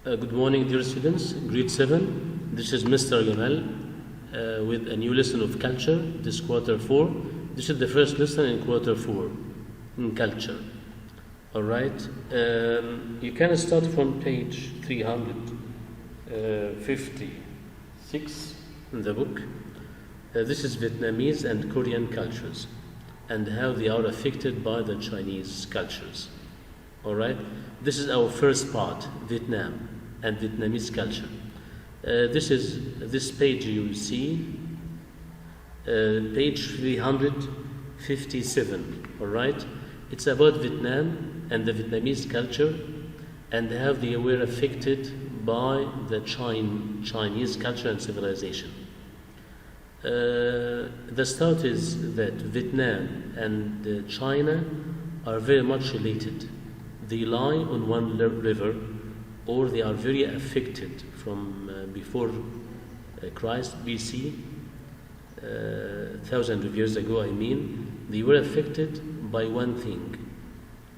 Good morning, dear students. Grade 7. This is Mr. Gamal with a new lesson of culture. This quarter 4. This is the first lesson in quarter 4 in culture. All right. You can start from page 356 in the book. This is Vietnamese and Korean cultures and how they are affected by the Chinese cultures. All right. This is our first part, Vietnam and Vietnamese culture. This page you will see, page 357. All right. It's about Vietnam and the Vietnamese culture and how they were affected by the Chinese culture and civilization. The start is that Vietnam and China are very much related. They lie on one river, or they are very affected from before Christ, BC, thousands of years ago, I mean. They were affected by one thing.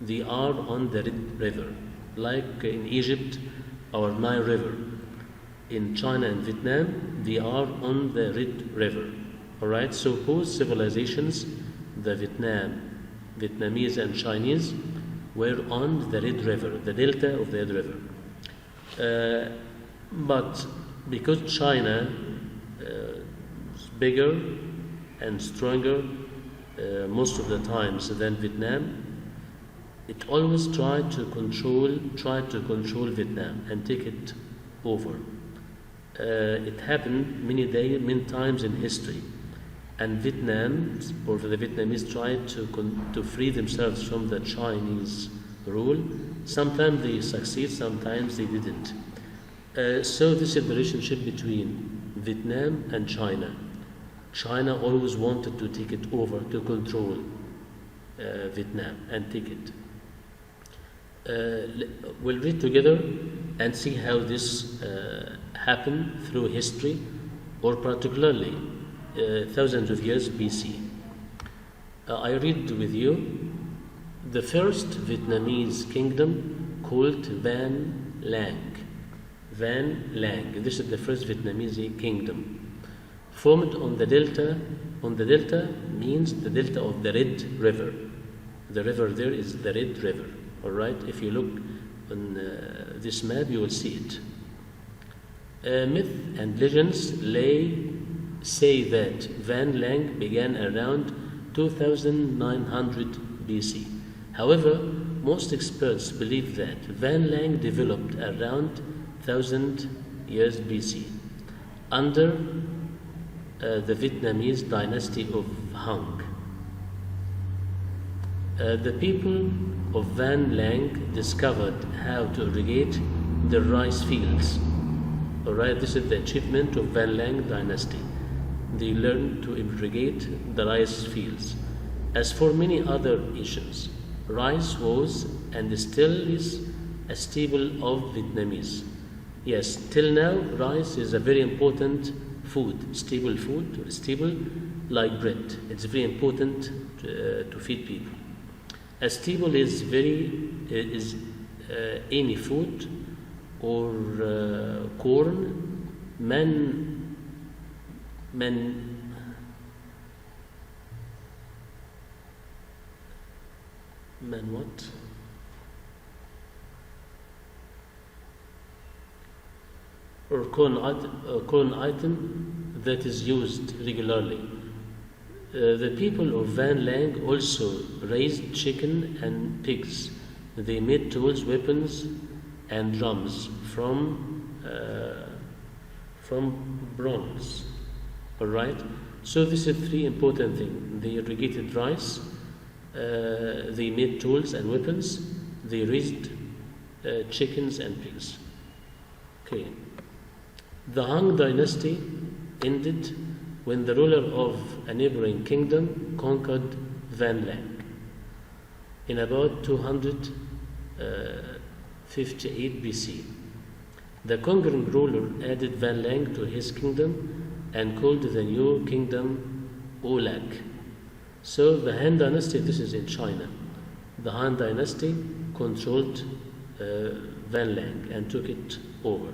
They are on the Red River, like in Egypt, our Nile River. In China and Vietnam, they are on the Red River. All right, so both civilizations, the Vietnamese and Chinese, were on the Red River, the delta of the Red River. But because China is bigger and stronger most of the times than Vietnam, it always tried to control Vietnam and take it over. It happened many times in history, and Vietnam, or the Vietnamese, tried to free themselves from the Chinese rule. Sometimes they succeed, sometimes they didn't. So this is the relationship between Vietnam and China. China always wanted to take it over, to control Vietnam and take it. We'll read together and see how this happened through history, or particularly thousands of years BC. I read with you the first Vietnamese kingdom called Van Lang. Van Lang. This is the first Vietnamese kingdom. Formed on the delta. On the delta means the delta of the Red River. The river there is the Red River. All right. If you look on this map, you will see it. Myth and legends say that Van Lang began around 2900 BC. However, most experts believe that Van Lang developed around 1000 years BC under the Vietnamese dynasty of Hung. The people of Van Lang discovered how to irrigate the rice fields. All right, this is the achievement of Van Lang dynasty. They learned to irrigate the rice fields. As for many other nations, rice was and still is a staple of Vietnamese. Yes, till now, rice is a very important food, staple like bread. It's very important to feed people. A staple is any food or corn, what? Or corn item that is used regularly. The people of Van Lang also raised chicken and pigs. They made tools, weapons, and drums from bronze. All right. So this is three important things. They irrigated rice. They made tools and weapons. They raised chickens and pigs. Okay. The Han dynasty ended when the ruler of a neighboring kingdom conquered Van Lang. In about 258 BC, the conquering ruler added Van Lang to his kingdom and called the new kingdom Olag. So the Han dynasty, this is in China. The Han dynasty controlled Van Lang and took it over.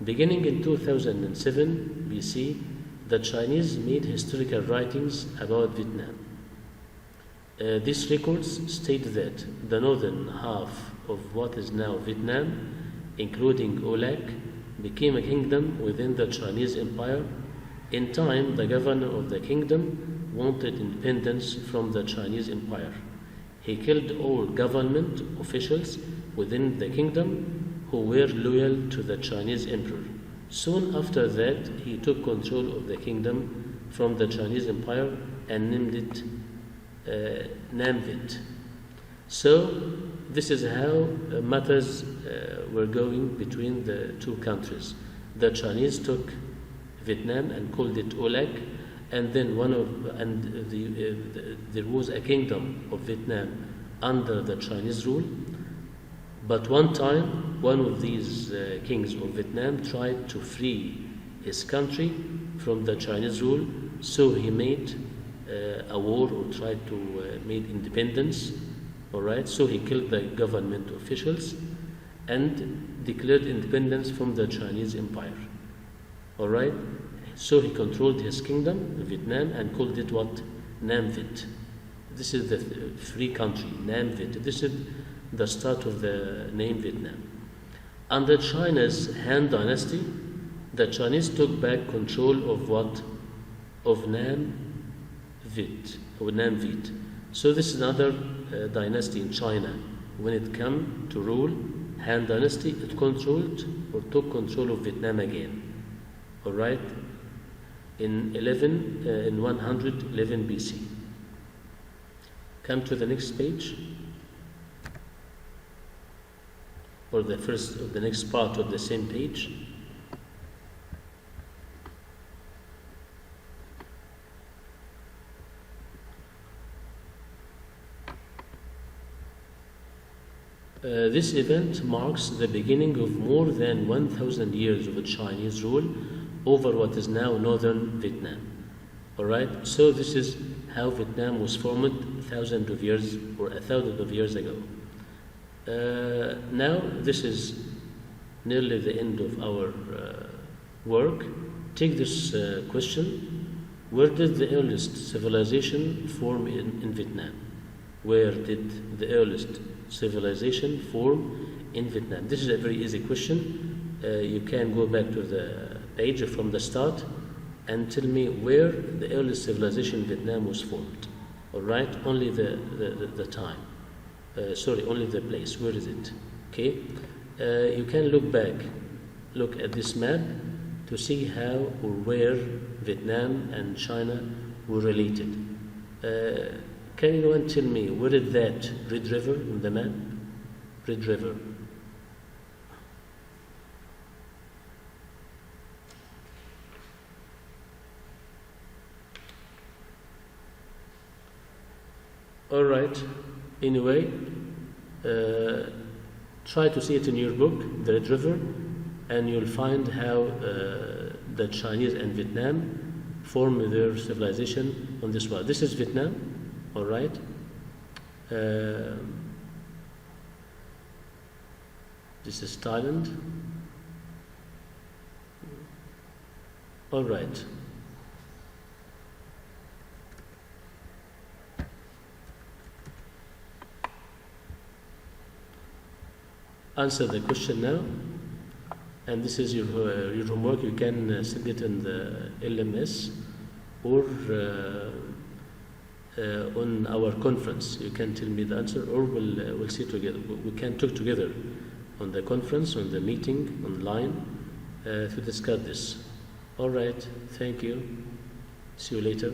Beginning in 2007 BC, the Chinese made historical writings about Vietnam. These records state that the northern half of what is now Vietnam, including Olac, became a kingdom within the Chinese Empire. In time, the governor of the kingdom wanted independence from the Chinese Empire. He killed all government officials within the kingdom who were loyal to the Chinese emperor. Soon after that, he took control of the kingdom from the Chinese Empire and named it Nam Viet. So, this is how matters were going between the two countries. The Chinese took Vietnam and called it Olac, and then there was a kingdom of Vietnam under the Chinese rule. But one time, one of these kings of Vietnam tried to free his country from the Chinese rule, so he made a war or tried to make independence. All right, so he killed the government officials and declared independence from the Chinese Empire. All right, so he controlled his kingdom, Vietnam, and called it what? Nam Viet. This is the free country, Nam Viet. This is the start of the name Vietnam. Under China's Han Dynasty, the Chinese took back control of what? Of Nam Viet, or Nam Viet. So this is another dynasty in China. When it came to rule, Han Dynasty, it controlled or took control of Vietnam again. All right, in 111 BC. Come to the next page, or the next part of the same page. This event marks the beginning of more than 1,000 years of Chinese rule over what is now northern Vietnam. All right, so this is how Vietnam was formed thousands of years or 1,000 of years ago. Now this is nearly the end of our work. Take this question: where did the earliest civilization form in Vietnam? Where did the earliest civilization form in Vietnam? This is a very easy question. You can go back to the page from the start and tell me where the earliest civilization in Vietnam was formed. All right, only the time. Only the place. Where is it? Okay. You can look at this map to see how or where Vietnam and China were related. Can anyone tell me where is that Red River in the map? Red River. All right. Anyway, try to see it in your book, the Red River, and you'll find how the Chinese and Vietnam form their civilization on this world. This is Vietnam, all right. This is Thailand. All right. Answer the question now, and this is your homework. You can send it in the LMS or on our conference. You can tell me the answer, or we'll see together. We can talk together on the conference, on the meeting, online, to discuss this. All right. Thank you. See you later.